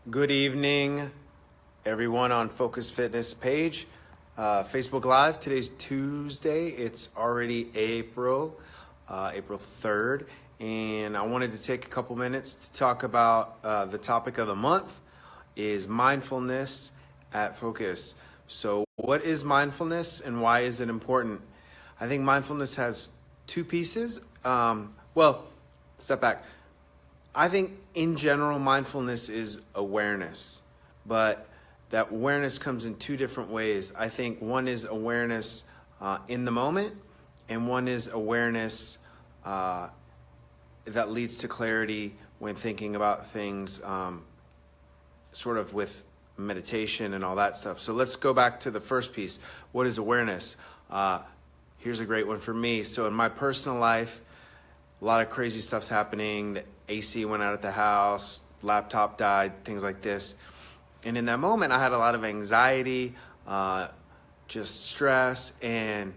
Good evening, everyone on Focus Fitness page, Facebook Live. Today's Tuesday. It's already April 3rd, and I wanted to take a couple minutes to talk about the topic of the month is mindfulness at Focus. So what is mindfulness and why is it important? I think mindfulness has two pieces. Step back. I think in general, mindfulness is awareness, but that awareness comes in two different ways. I think one is awareness in the moment, and one is awareness that leads to clarity when thinking about things, sort of with meditation and all that stuff. So let's go back to the first piece. What is awareness? Here's a great one for me. So in my personal life, a lot of crazy stuff's happening. The AC went out at the house, laptop died, things like this. And in that moment, I had a lot of anxiety, just stress, and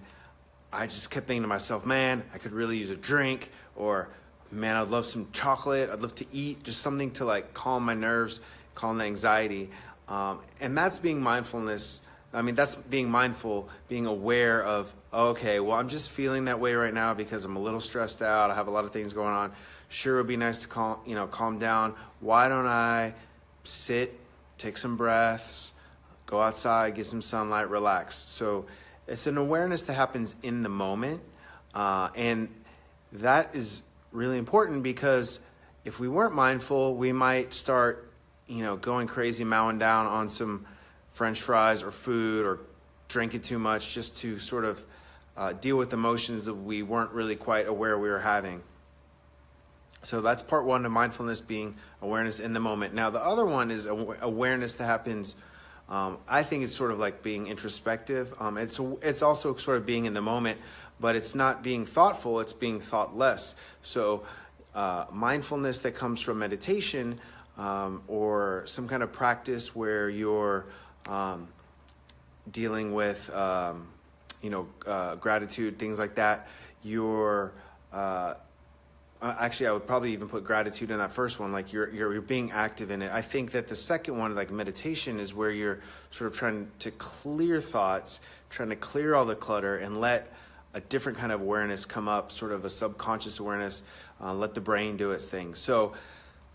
I just kept thinking to myself, man, I could really use a drink, or man, I'd love some chocolate, I'd love to eat, just something to like calm my nerves, calm the anxiety. And that's being mindfulness. I mean, that's being mindful, being aware of, okay, well, I'm just feeling that way right now because I'm a little stressed out. I have a lot of things going on. Sure, it would be nice to calm down. Why don't I sit, take some breaths, go outside, get some sunlight, relax? So it's an awareness that happens in the moment. And that is really important because if we weren't mindful, we might start, going crazy, mowing down on some French fries or food or drinking too much just to sort of deal with emotions that we weren't really quite aware we were having. So that's part one of mindfulness, being awareness in the moment. Now, the other one is awareness that happens, I think it's sort of like being introspective. It's also sort of being in the moment, but it's not being thoughtful, it's being thoughtless. So mindfulness that comes from meditation or some kind of practice where you're dealing with, gratitude, things like that. Actually, I would probably even put gratitude in that first one, like you're being active in it. I think that the second one, like meditation, is where you're sort of trying to clear thoughts, trying to clear all the clutter and let a different kind of awareness come up, sort of a subconscious awareness, let the brain do its thing. So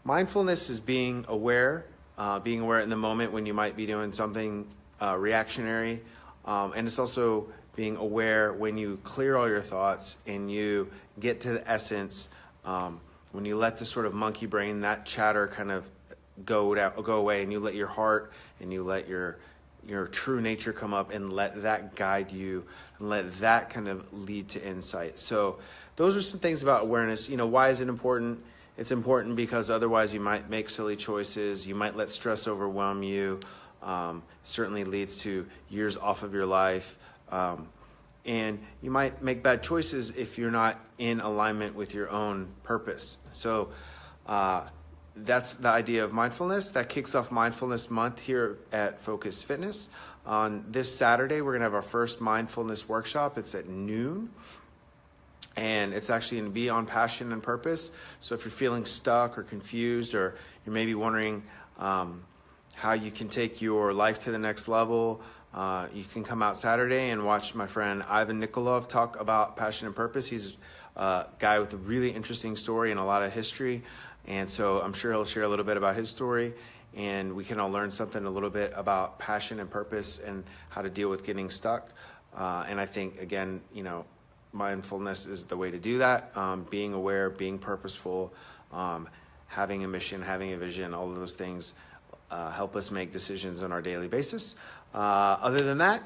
mindfulness is being aware in the moment when you might be doing something reactionary. And it's also being aware when you clear all your thoughts and you get to the essence, when you let the sort of monkey brain, that chatter kind of go away, and you let your heart and you let your true nature come up and let that guide you and let that kind of lead to insight. So those are some things about awareness. Why is it important? It's important because otherwise you might make silly choices. You might let stress overwhelm you. Certainly leads to years off of your life. And you might make bad choices if you're not in alignment with your own purpose. So that's the idea of mindfulness. That kicks off Mindfulness Month here at Focus Fitness. On this Saturday, we're going to have our first mindfulness workshop. It's at noon. And it's actually going to be on passion and purpose. So if you're feeling stuck or confused, or you're maybe wondering how you can take your life to the next level, you can come out Saturday and watch my friend Ivan Nikolov talk about passion and purpose. He's a guy with a really interesting story and a lot of history. And so I'm sure he'll share a little bit about his story, and we can all learn something a little bit about passion and purpose and how to deal with getting stuck. And I think, again, mindfulness is the way to do that. Being aware, being purposeful, having a mission, having a vision, all of those things help us make decisions on our daily basis. Other than that,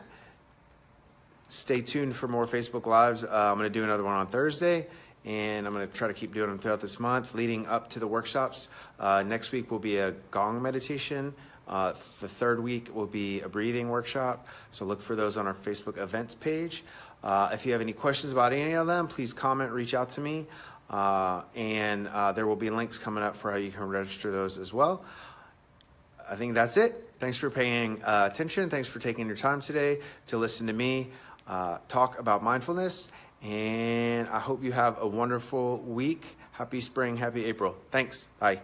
stay tuned for more Facebook Lives. I'm going to do another one on Thursday, and I'm going to try to keep doing them throughout this month leading up to the workshops. Next week will be a gong meditation. The third week will be a breathing workshop. So look for those on our Facebook events page. If you have any questions about any of them, please comment, reach out to me. And there will be links coming up for how you can register those as well. I think that's it. Thanks for paying attention. Thanks for taking your time today to listen to me talk about mindfulness. And I hope you have a wonderful week. Happy spring, happy April. Thanks. Bye.